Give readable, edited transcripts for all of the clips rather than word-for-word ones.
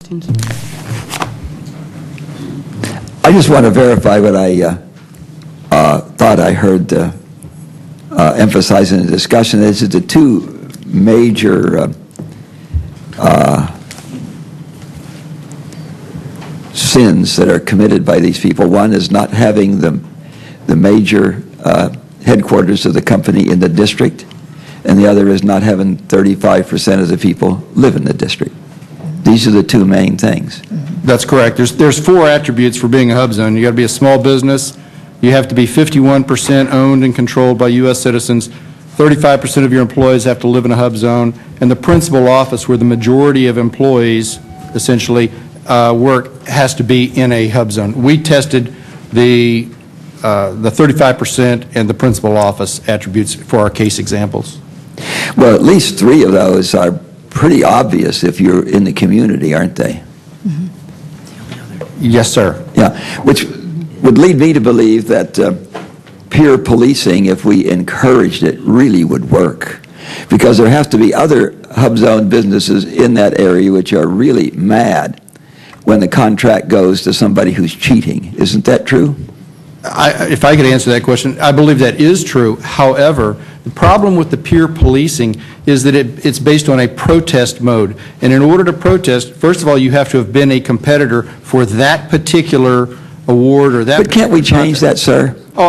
questions? I just want to verify what I thought I heard emphasized in the discussion. This is the two major sins that are committed by these people. One is not having the major headquarters of the company in the district, and the other is not having 35% of the people live in the district. These are the two main things. That's correct. There's four attributes for being a hub zone. You got to be a small business. You have to be 51% owned and controlled by U.S. citizens. 35% of your employees have to live in a hub zone, and the principal office, where the majority of employees essentially work, has to be in a hub zone. We tested the 35% and the principal office attributes for our case examples. Well, at least three of those are pretty obvious if you're in the community, aren't they? Yes, sir. Yeah, which would lead me to believe that peer policing, if we encouraged it, really would work. Because there have to be other hub zone businesses in that area which are really mad when the contract goes to somebody who's cheating. Isn't that true? If I could answer that question, I believe that is true. However, the problem with the peer policing is that it's based on a protest mode. And in order to protest, first of all, you have to have been a competitor for that particular award or that. But can't we change that, sir? Oh,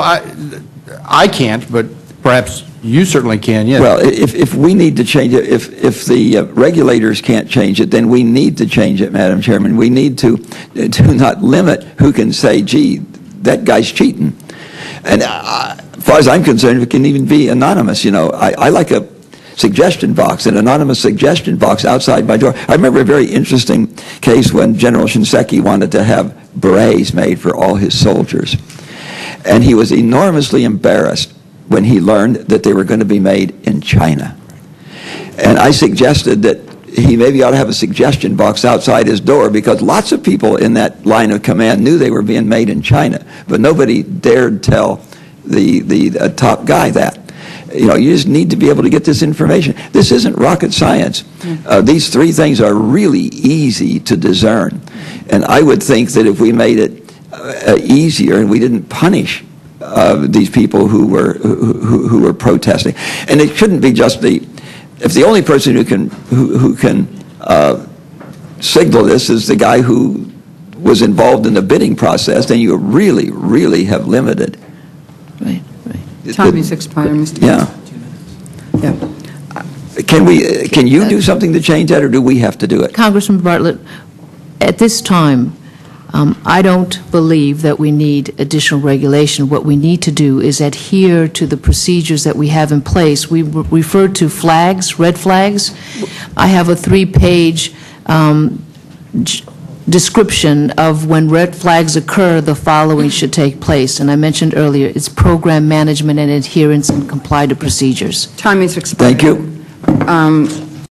I can't, but perhaps you certainly can, yes. Well, if we need to change it, if the regulators can't change it, then we need to change it, Madam Chairman. We need to not limit who can say, gee, that guy's cheating. And as far as I'm concerned, it can even be anonymous. You know, I like a suggestion box, an anonymous suggestion box outside my door. I remember a very interesting case when General Shinseki wanted to have berets made for all his soldiers. And he was enormously embarrassed when he learned that they were going to be made in China. And I suggested that he maybe ought to have a suggestion box outside his door, because lots of people in that line of command knew they were being made in China, but nobody dared tell the top guy that. You know, you just need to be able to get this information. This isn't rocket science. These three things are really easy to discern. And I would think that if we made it easier and we didn't punish these people who were protesting, and it shouldn't be just if the only person who can signal this is the guy who was involved in the bidding process, then you really, really have limited. Right. Time is expired, Mr. Yeah. Yeah. Can you do something to change that, or do we have to do it? Congressman Bartlett, at this time, I don't believe that we need additional regulation. What we need to do is adhere to the procedures that we have in place. We referred to flags, red flags. I have a 3-page description of when red flags occur, the following should take place. And I mentioned earlier, it's program management and adherence and comply to procedures. Time is expired. Thank you.